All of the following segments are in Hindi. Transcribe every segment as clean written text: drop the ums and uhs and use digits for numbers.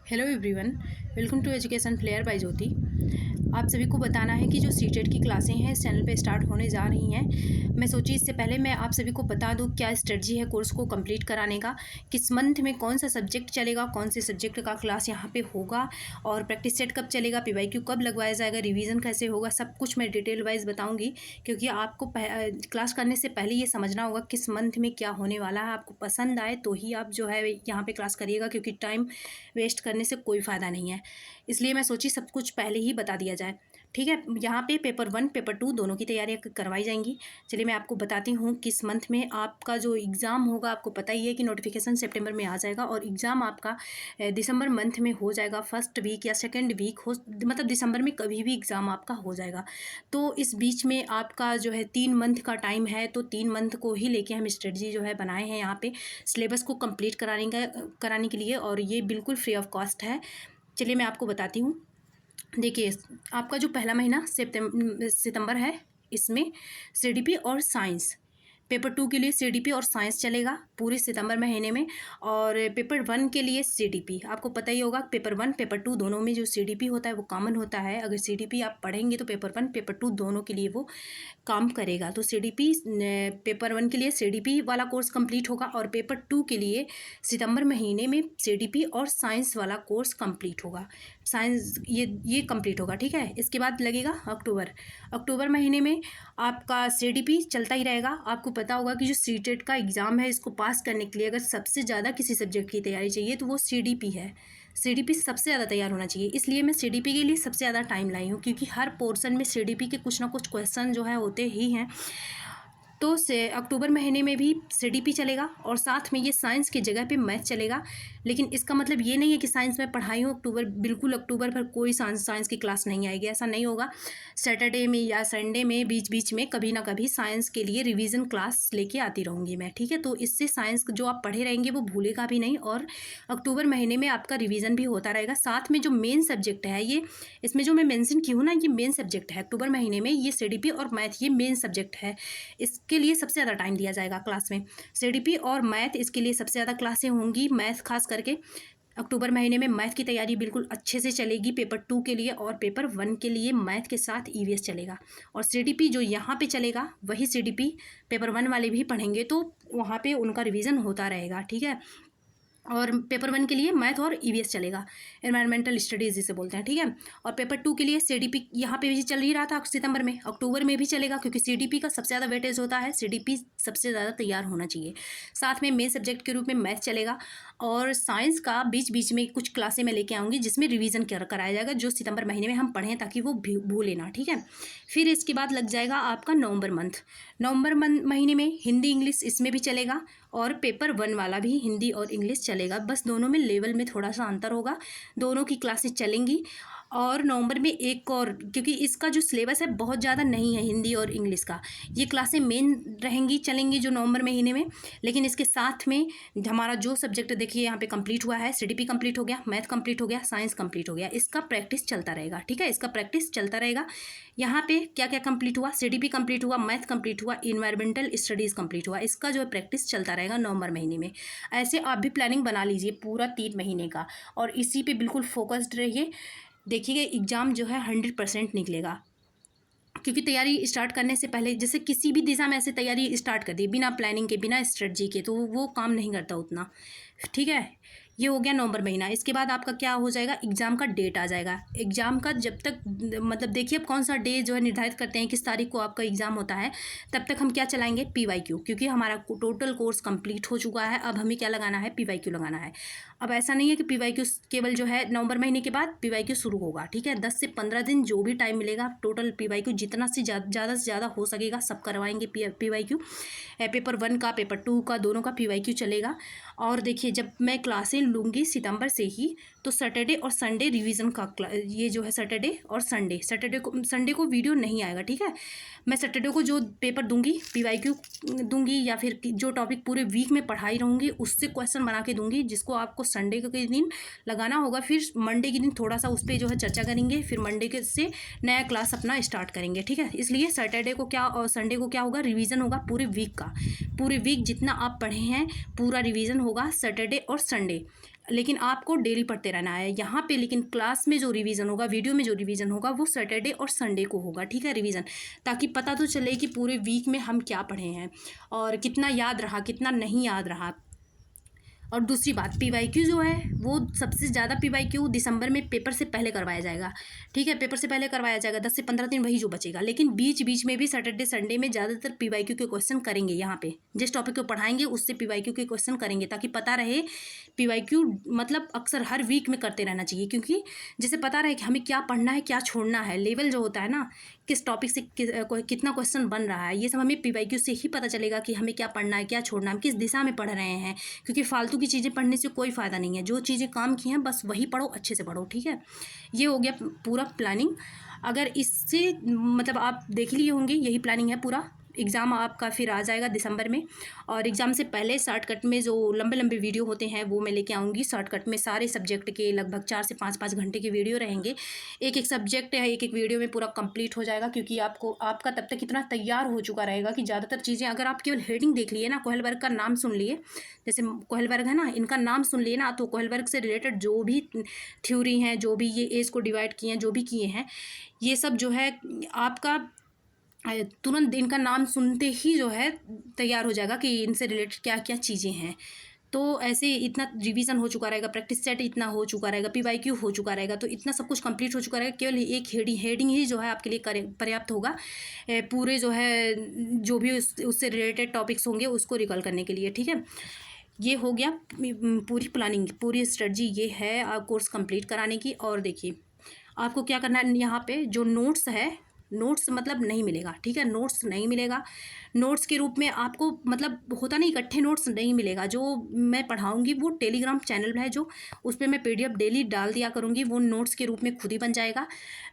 Hello everyone, welcome to education flair by Jyoti. आप सभी को बताना है कि जो सीटेट की क्लासें हैं इस चैनल पे स्टार्ट होने जा रही हैं। मैं सोची इससे पहले मैं आप सभी को बता दूं क्या स्ट्रेटजी है कोर्स को कंप्लीट कराने का, किस मंथ में कौन सा सब्जेक्ट चलेगा, कौन से सब्जेक्ट का क्लास यहाँ पे होगा और प्रैक्टिस सेट कब चलेगा, पीवाईक्यू कब लगवाया जाएगा, रिवीजन कैसे होगा, सब कुछ मैं डिटेल वाइज बताऊँगी। क्योंकि आपको क्लास करने से पहले ये समझना होगा किस मंथ में क्या होने वाला है। आपको पसंद आए तो ही आप जो है यहाँ पर क्लास करिएगा, क्योंकि टाइम वेस्ट करने से कोई फ़ायदा नहीं है। इसलिए मैं सोची सब कुछ पहले ही बता दिया जाए। ठीक है, यहाँ पे पेपर 1 पेपर 2 दोनों की तैयारियाँ करवाई जाएंगी। चलिए मैं आपको बताती हूँ किस मंथ में आपका जो एग्ज़ाम होगा। आपको पता ही है कि नोटिफिकेशन सितंबर में आ जाएगा और एग्ज़ाम आपका दिसंबर मंथ में हो जाएगा। फर्स्ट वीक या सेकेंड वीक हो, मतलब दिसंबर में कभी भी एग्ज़ाम आपका हो जाएगा। तो इस बीच में आपका जो है 3 मंथ का टाइम है, तो 3 मंथ को ही लेके हम स्ट्रेटजी जो है बनाए हैं यहाँ पे सिलेबस को कंप्लीट कराने के लिए, और ये बिल्कुल फ्री ऑफ कॉस्ट है। चलिए मैं आपको बताती हूँ। देखिए, आपका जो पहला महीना सितंबर है, इसमें सीडीपी और साइंस पेपर 2 के लिए सीडीपी और साइंस चलेगा पूरे सितंबर महीने में। और पेपर 1 के लिए सीडीपी, आपको पता ही होगा पेपर 1 पेपर 2 दोनों में जो सीडीपी होता है वो कॉमन होता है। अगर सीडीपी आप पढ़ेंगे तो पेपर 1 पेपर 2 दोनों के लिए वो काम करेगा। तो सीडीपी पेपर 1 के लिए सीडीपी वाला कोर्स कंप्लीट होगा और पेपर 2 के लिए सितंबर महीने में सीडीपी और साइंस वाला कोर्स कंप्लीट होगा। साइंस ये कंप्लीट होगा। ठीक है, इसके बाद लगेगा अक्टूबर महीने में आपका सीडीपी चलता ही रहेगा। आपको पता होगा कि जो सीटेट का एग्ज़ाम है, इसको पास करने के लिए अगर सबसे ज़्यादा किसी सब्जेक्ट की तैयारी चाहिए तो वो सीडीपी है। सीडीपी सबसे ज़्यादा तैयार होना चाहिए, इसलिए मैं सीडीपी के लिए सबसे ज़्यादा टाइम लाई हूँ, क्योंकि हर पोर्शन में सीडीपी के कुछ ना कुछ क्वेश्चन जो है होते ही हैं। तो से अक्टूबर महीने में भी सीडीपी चलेगा और साथ में ये साइंस की जगह पे मैथ चलेगा। लेकिन इसका मतलब ये नहीं है कि साइंस में पढ़ाई हो बिल्कुल अक्टूबर पर कोई साइंस की क्लास नहीं आएगी, ऐसा नहीं होगा। सैटरडे में या संडे में बीच में कभी ना कभी साइंस के लिए रिवीजन क्लास लेके आती रहूँगी मैं। ठीक है, तो इससे साइंस जो आप पढ़े रहेंगे वो भूलेगा भी नहीं, और अक्टूबर महीने में आपका रिवीजन भी होता रहेगा। साथ में जो मेन सब्जेक्ट है, ये इसमें जो मैं मेंशन की हूँ ना, ये मेन सब्जेक्ट है अक्टूबर महीने में। ये सीडीपी और मैथ ये मेन सब्जेक्ट है, इसके लिए सबसे ज़्यादा टाइम दिया जाएगा क्लास में। सीडीपी और मैथ, इसके लिए सबसे ज़्यादा क्लासें होंगी। मैथ खास करके अक्टूबर महीने में मैथ की तैयारी बिल्कुल अच्छे से चलेगी पेपर 2 के लिए, और पेपर 1 के लिए मैथ के साथ ईवीएस चलेगा। और सीडीपी जो यहाँ पे चलेगा वही सीडीपी पेपर 1 वाले भी पढ़ेंगे, तो वहाँ पे उनका रिवीजन होता रहेगा। ठीक है, और पेपर 1 के लिए मैथ और ईवीएस चलेगा, एनवायरमेंटल स्टडीज़ जिसे बोलते हैं। ठीक है, और पेपर 2 के लिए सीडीपी यहाँ पे भी चल ही रहा था सितंबर में, अक्टूबर में भी चलेगा, क्योंकि सीडीपी का सबसे ज़्यादा वेटेज होता है। सीडीपी सबसे ज़्यादा तैयार होना चाहिए। साथ में मेन सब्जेक्ट के रूप में मैथ चलेगा, और साइंस का बीच में कुछ क्लासें मैं लेके आऊँगी जिसमें रिवीजन कराया जाएगा, जो सितंबर महीने में हम पढ़ें ताकि वो भूले ना। ठीक है, फिर इसके बाद लग जाएगा आपका नवंबर महीने में हिंदी इंग्लिश इसमें भी चलेगा, और पेपर 1 वाला भी हिंदी और इंग्लिश चलेगा। बस दोनों में लेवल में थोड़ा सा अंतर होगा, दोनों की क्लासेस चलेंगी। और नवंबर में एक और, क्योंकि इसका जो सिलेबस है बहुत ज़्यादा नहीं है हिंदी और इंग्लिश का, ये क्लासें मेन रहेंगी चलेंगी जो नवंबर महीने में। लेकिन इसके साथ में हमारा जो सब्जेक्ट देखिए यहाँ पे कंप्लीट हुआ है, सीडीपी कंप्लीट हो गया, मैथ कंप्लीट हो गया, साइंस कंप्लीट हो गया, इसका प्रैक्टिस चलता रहेगा। ठीक है, इसका प्रैक्टिस चलता रहेगा। यहाँ पे क्या क्या कंप्लीट हुआ, सीडीपी कंप्लीट हुआ, मैथ कंप्लीट हुआ, इन्वायरमेंटल स्टडीज़ कंप्लीट हुआ, इसका जो है प्रैक्टिस चलता रहेगा नवंबर महीने में। ऐसे आप भी प्लानिंग बना लीजिए पूरा 3 महीने का, और इसी पे बिल्कुल फोकस्ड रहिए। देखिएगा एग्ज़ाम जो है 100% निकलेगा, क्योंकि तैयारी स्टार्ट करने से पहले जैसे किसी भी दिशा में ऐसे तैयारी स्टार्ट कर दी बिना प्लानिंग के, बिना स्ट्रेटजी के, तो वो काम नहीं करता उतना। ठीक है, ये हो गया नवंबर महीना। इसके बाद आपका क्या हो जाएगा, एग्ज़ाम का डेट आ जाएगा। एग्ज़ाम का जब तक मतलब देखिए अब कौन सा डे जो है निर्धारित करते हैं किस तारीख को आपका एग्ज़ाम होता है, तब तक हम क्या चलाएंगे, पीवाईक्यू, क्योंकि हमारा टोटल कोर्स कंप्लीट हो चुका है। अब हमें क्या लगाना है, पीवाईक्यू लगाना है। अब ऐसा नहीं है कि पीवाईक्यू केवल जो है नवंबर महीने के बाद पीवाईक्यू शुरू होगा। ठीक है, 10 से 15 दिन जो भी टाइम मिलेगा टोटल पीवाईक्यू जितना से ज़्यादा से ज़्यादा हो सकेगा सब करवाएंगे पीवाईक्यू। पेपर 1 का पेपर 2 का दोनों का पीवाईक्यू चलेगा। और देखिए जब मैं क्लासें लूँगी सितंबर से ही, तो सैटरडे और संडे रिवीजन का ये जो है सैटरडे और संडे को वीडियो नहीं आएगा। ठीक है, मैं सैटरडे को जो पेपर दूंगी पीवाईक्यू दूंगी, या फिर जो टॉपिक पूरे वीक में पढ़ाई रहूँगी उससे क्वेश्चन बना के दूंगी, जिसको आपको संडे के दिन लगाना होगा। फिर मंडे के दिन थोड़ा सा उस पर जो है चर्चा करेंगे, फिर मंडे के से नया क्लास अपना स्टार्ट करेंगे। ठीक है, इसलिए सैटरडे को क्या और संडे को क्या होगा, रिवीजन होगा पूरे वीक का। पूरे वीक जितना आप पढ़े हैं पूरा रिवीजन होगा सैटरडे और संडे। लेकिन आपको डेली पढ़ते रहना है यहाँ पे। लेकिन क्लास में जो रिवीजन होगा, वीडियो में जो रिवीजन होगा, वो सैटरडे और संडे को होगा, ठीक है, रिवीजन, ताकि पता तो चले कि पूरे वीक में हम क्या पढ़े हैं और कितना याद रहा, कितना नहीं याद रहा। और दूसरी बात, पीवाईक्यू जो है वो सबसे ज़्यादा पीवाईक्यू दिसंबर में पेपर से पहले करवाया जाएगा, ठीक है, पेपर से पहले करवाया जाएगा, 10 से 15 दिन वही जो बचेगा। लेकिन बीच बीच में भी सैटरडे संडे में ज़्यादातर पीवाईक्यू के क्वेश्चन करेंगे। यहाँ पे जिस टॉपिक को पढ़ाएंगे उससे पीवाईक्यू के क्वेश्चन करेंगे, ताकि पता रहे। पीवाईक्यू मतलब अक्सर हर वीक में करते रहना चाहिए, क्योंकि जैसे पता रहे कि हमें क्या पढ़ना है, क्या छोड़ना है, लेवल जो होता है ना, किस टॉपिक से कितना क्वेश्चन बन रहा है, ये सब हमें पीवाईक्यू से ही पता चलेगा कि हमें क्या पढ़ना है, क्या छोड़ना है, किस दिशा में पढ़ रहे हैं। क्योंकि फालतू की चीज़ें पढ़ने से कोई फ़ायदा नहीं है। जो चीज़ें काम की हैं बस वही पढ़ो, अच्छे से पढ़ो, ठीक है। ये हो गया पूरा प्लानिंग। अगर इससे मतलब आप देख लिए होंगे, यही प्लानिंग है पूरा। एग्ज़ाम आपका फिर आ जाएगा दिसंबर में, और एग्ज़ाम से पहले शॉर्टकट में जो लंबे लंबे वीडियो होते हैं वो मैं लेके आऊँगी। शॉर्टकट में सारे सब्जेक्ट के लगभग 4 से 5 घंटे के वीडियो रहेंगे। एक एक सब्जेक्ट है, एक एक वीडियो में पूरा कंप्लीट हो जाएगा, क्योंकि आपका तब तक इतना तैयार हो चुका रहेगा कि ज़्यादातर चीज़ें, अगर आप केवल हेडिंग देख लिए ना, कोहलबर्ग का नाम सुन लिए, जैसे कोहलबर्ग है ना, इनका नाम सुन लिए ना, तो कोहलबर्ग से रिलेटेड जो भी थ्योरी हैं, जो भी ये एज को डिवाइड किए हैं, जो भी किए हैं, ये सब जो है आपका तुरंत इनका नाम सुनते ही जो है तैयार हो जाएगा कि इनसे रिलेटेड क्या क्या चीज़ें हैं। तो ऐसे इतना रिवीजन हो चुका रहेगा, प्रैक्टिस सेट इतना हो चुका रहेगा, पीवाईक्यू हो चुका रहेगा, तो इतना सब कुछ कंप्लीट हो चुका रहेगा। केवल एक हेडिंग ही जो है आपके लिए पर्याप्त होगा, पूरे जो है जो भी उससे रिलेटेड टॉपिक्स होंगे उसको रिकॉल करने के लिए, ठीक है। ये हो गया पूरी प्लानिंग, पूरी स्ट्रेटजी ये है कोर्स कंप्लीट कराने की। और देखिए आपको क्या करना है, यहाँ पे जो नोट्स है, नोट्स मतलब नहीं मिलेगा, ठीक है, नोट्स नहीं मिलेगा। नोट्स के रूप में आपको मतलब होता नहीं, इकट्ठे नोट्स नहीं मिलेगा। जो मैं पढ़ाऊँगी वो टेलीग्राम चैनल है जो, उस पर मैं पीडीएफ डेली डाल दिया करूँगी, वो नोट्स के रूप में खुद ही बन जाएगा।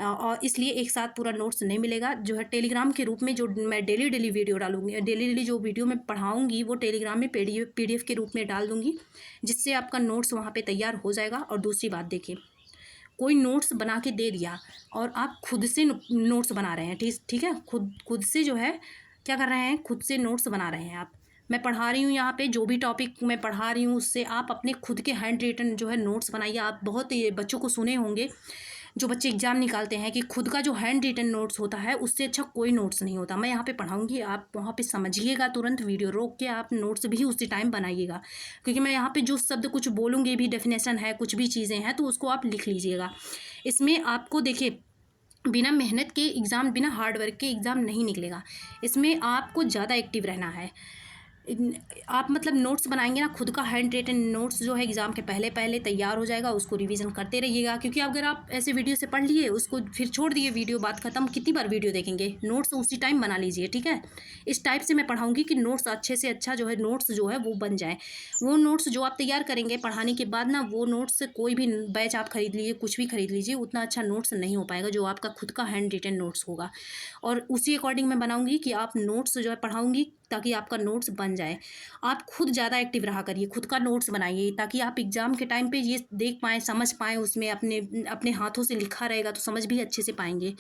और इसलिए एक साथ पूरा नोट्स नहीं मिलेगा। जो है टेलीग्राम के रूप में जो मैं डेली वीडियो डालूँगी, डेली जो वीडियो मैं पढ़ाऊँगी वो टेलीग्राम में पीडीएफ के रूप में डाल दूँगी, जिससे आपका नोट्स वहाँ पर तैयार हो जाएगा। और दूसरी बात देखिए, कोई नोट्स बना के दे दिया और आप खुद से नोट्स बना रहे हैं, ठीक है, खुद से जो है क्या कर रहे हैं, खुद से नोट्स बना रहे हैं आप। मैं पढ़ा रही हूँ यहाँ पे, जो भी टॉपिक मैं पढ़ा रही हूँ उससे आप अपने खुद के हैंड रिटन जो है नोट्स बनाइए। आप बहुत ये बच्चों को सुने होंगे, जो बच्चे एग्ज़ाम निकालते हैं, कि खुद का जो हैंड रिटन नोट्स होता है उससे अच्छा कोई नोट्स नहीं होता। मैं यहाँ पे पढ़ाऊँगी, आप वहाँ पे समझिएगा, तुरंत वीडियो रोक के आप नोट्स भी उसी टाइम बनाइएगा, क्योंकि मैं यहाँ पे जो शब्द कुछ बोलूँगी भी, डेफिनेशन है, कुछ भी चीज़ें हैं, तो उसको आप लिख लीजिएगा। इसमें आपको देखिए बिना मेहनत के एग्ज़ाम, बिना हार्ड वर्क के एग्ज़ाम नहीं निकलेगा। इसमें आपको ज़्यादा एक्टिव रहना है। आप मतलब नोट्स बनाएंगे ना, खुद का हैंड रिटन नोट्स जो है एग्ज़ाम के पहले पहले तैयार हो जाएगा, उसको रिवीजन करते रहिएगा। क्योंकि अगर आप ऐसे वीडियो से पढ़ लिए, उसको फिर छोड़ दिए, वीडियो बात खत्म, कितनी बार वीडियो देखेंगे। नोट्स उसी टाइम बना लीजिए, ठीक है। इस टाइप से मैं पढ़ाऊँगी कि नोट्स अच्छे से अच्छा जो है नोट्स जो है वो बन जाए। वो नोट्स जो आप तैयार करेंगे पढ़ाने के बाद ना, वो नोट्स कोई भी बैच आप खरीद लीजिए, कुछ भी खरीद लीजिए, उतना अच्छा नोट्स नहीं हो पाएगा जो आपका खुद का हैंड रिटन नोट्स होगा। और उसी अकॉर्डिंग मैं बनाऊँगी कि आप नोट्स जो है पढ़ाऊँगी, ताकि आपका नोट्स बन जाए। आप खुद ज़्यादा एक्टिव रहा करिए, खुद का नोट्स बनाइए, ताकि आप एग्ज़ाम के टाइम पे ये देख पाएँ, समझ पाएँ, उसमें अपने हाथों से लिखा रहेगा तो समझ भी अच्छे से पाएंगे।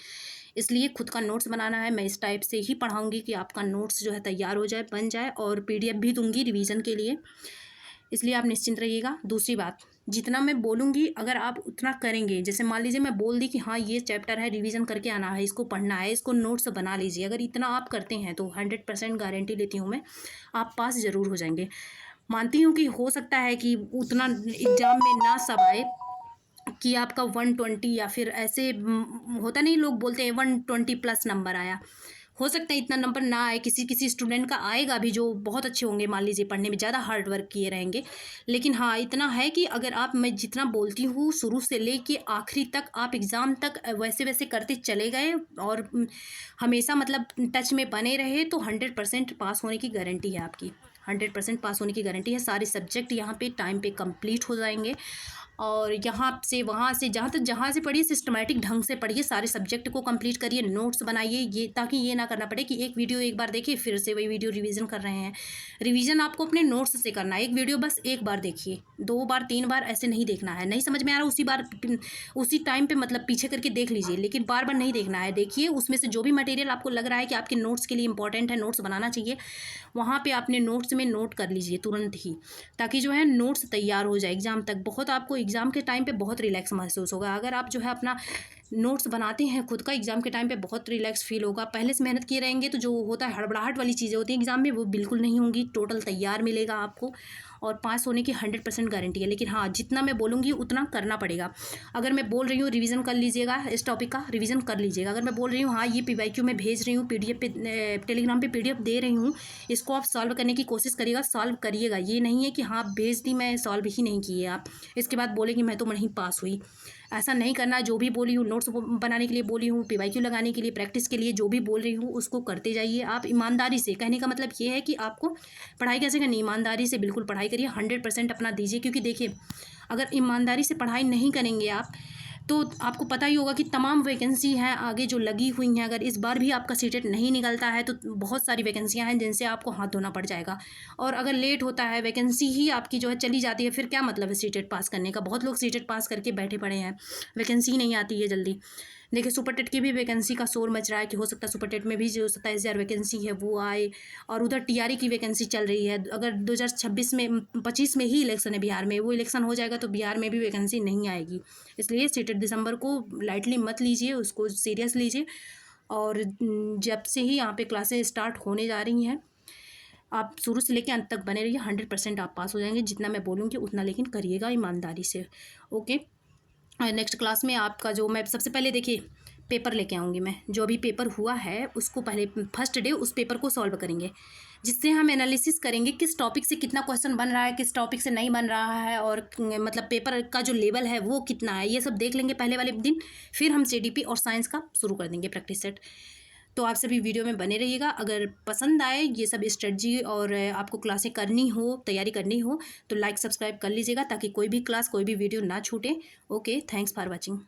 इसलिए खुद का नोट्स बनाना है। मैं इस टाइप से ही पढ़ाऊँगी कि आपका नोट्स जो है तैयार हो जाए, बन जाए, और पीडीएफ भी दूँगी रिवीजन के लिए, इसलिए आप निश्चिंत रहिएगा। दूसरी बात, जितना मैं बोलूँगी अगर आप उतना करेंगे, जैसे मान लीजिए मैं बोल दी कि हाँ ये चैप्टर है, रिवीजन करके आना है, इसको पढ़ना है, इसको नोट्स बना लीजिए, अगर इतना आप करते हैं तो 100% गारंटी लेती हूँ मैं, आप पास ज़रूर हो जाएंगे। मानती हूँ कि हो सकता है कि उतना एग्ज़ाम में ना सब आए कि आपका 120 या फिर ऐसे होता नहीं, लोग बोलते हैं 120 प्लस नंबर आया, हो सकता है इतना नंबर ना आए, किसी स्टूडेंट का आएगा भी जो बहुत अच्छे होंगे, मान लीजिए पढ़ने में ज़्यादा हार्ड वर्क किए रहेंगे। लेकिन हाँ इतना है कि अगर आप, मैं जितना बोलती हूँ शुरू से लेके आखिरी तक, आप एग्ज़ाम तक वैसे वैसे करते चले गए और हमेशा मतलब टच में बने रहे, तो 100% पास होने की गारंटी है आपकी, 100% पास होने की गारंटी है। सारे सब्जेक्ट यहाँ पे टाइम पे कंप्लीट हो जाएंगे। और यहाँ से वहाँ से जहाँ से पढ़िए, सिस्टमैटिक ढंग से पढ़िए, सारे सब्जेक्ट को कंप्लीट करिए, नोट्स बनाइए, ये ताकि ये ना करना पड़े कि एक वीडियो एक बार देखिए फिर से वही वीडियो रिवीजन कर रहे हैं। रिवीजन आपको अपने नोट्स से करना है। एक वीडियो बस एक बार देखिए, 2 बार 3 बार ऐसे नहीं देखना है। नहीं समझ में आ रहा उसी टाइम पे मतलब पीछे करके देख लीजिए, लेकिन बार बार नहीं देखना है। देखिए उसमें से जो भी मटेरियल आपको लग रहा है कि आपके नोट्स के लिए इंपॉर्टेंट है, नोट्स बनाना चाहिए, वहाँ पे आपने नोट्स में नोट कर लीजिए तुरंत ही, ताकि जो है नोट्स तैयार हो जाए एग्ज़ाम तक। बहुत आपको एग्ज़ाम के टाइम पे बहुत रिलैक्स महसूस होगा। अगर आप जो है अपना नोट्स बनाते हैं खुद का, एग्ज़ाम के टाइम पे बहुत रिलैक्स फील होगा। पहले से मेहनत किए रहेंगे तो जो होता है हड़बड़ाहट वाली चीज़ें होती हैं एग्ज़ाम में, वो बिल्कुल नहीं होंगी। टोटल तैयार मिलेगा आपको और पास होने की 100% गारंटी है। लेकिन हाँ, जितना मैं बोलूँगी उतना करना पड़ेगा। अगर मैं बोल रही हूँ रिवीजन कर लीजिएगा, इस टॉपिक का रिवीजन कर लीजिएगा। अगर मैं बोल रही हूँ हाँ ये PYQ में भेज रही हूँ, PDF पे टेलीग्राम पे PDF दे रही हूँ, इसको आप सॉल्व करने की कोशिश करिएगा, सॉल्व करिएगा। ये नहीं है कि हाँ भेज दी मैं सॉल्व ही नहीं किए आप, इसके बाद बोले कि मैं तो नहीं पास हुई। ऐसा नहीं करना। जो भी बोली हूँ, नोट्स बनाने के लिए बोली हूँ, PYQ लगाने के लिए, प्रैक्टिस के लिए जो भी बोल रही हूँ उसको करते जाइए आप ईमानदारी से। कहने का मतलब ये है कि आपको पढ़ाई कैसे करनी, ईमानदारी से बिल्कुल पढ़ाई करिए, 100% अपना दीजिए। क्योंकि देखिए अगर ईमानदारी से पढ़ाई नहीं करेंगे आप तो आपको पता ही होगा कि तमाम वैकेंसी हैं आगे जो लगी हुई हैं। अगर इस बार भी आपका सीटेट नहीं निकलता है तो बहुत सारी वैकेंसियां हैं जिनसे आपको हाथ धोना पड़ जाएगा। और अगर लेट होता है, वैकेंसी ही आपकी जो है चली जाती है, फिर क्या मतलब है सीटेट पास करने का। बहुत लोग सीटेट पास करके बैठे पड़े हैं, वैकेंसी नहीं आती है जल्दी। देखिए सुपर टेट की भी वैकेंसी का शोर मच रहा है कि हो सकता है सुपर टेट में भी जो 27,000 वैकेंसी है वो आए। और उधर TRE की वैकेंसी चल रही है। अगर 2026 में 25 में ही इलेक्शन है बिहार में, वो इलेक्शन हो जाएगा तो बिहार में भी वैकेंसी नहीं आएगी। इसलिए सीटेट दिसंबर को लाइटली मत लीजिए, उसको सीरियस लीजिए। और जब से ही यहाँ पे क्लासेस स्टार्ट होने जा रही हैं, आप शुरू से लेकर अंत तक बने रहिए, 100% आप पास हो जाएंगे। जितना मैं बोलूँगी उतना लेकिन करिएगा ईमानदारी से। ओके, नेक्स्ट क्लास में आपका जो मैं सबसे पहले देखिए पेपर लेके आऊँगी। मैं जो भी पेपर हुआ है उसको पहले फर्स्ट डे उस पेपर को सॉल्व करेंगे, जिससे हम एनालिसिस करेंगे किस टॉपिक से कितना क्वेश्चन बन रहा है, किस टॉपिक से नहीं बन रहा है, और मतलब पेपर का जो लेवल है वो कितना है, ये सब देख लेंगे पहले वाले दिन। फिर हम CDP और साइंस का शुरू कर देंगे प्रैक्टिस सेट। तो आप सभी वीडियो में बने रहिएगा। अगर पसंद आए ये सब स्ट्रेटजी और आपको क्लासें करनी हो, तैयारी करनी हो, तो लाइक सब्सक्राइब कर लीजिएगा ताकि कोई भी क्लास कोई भी वीडियो ना छूटे। Okay, thanks for watching.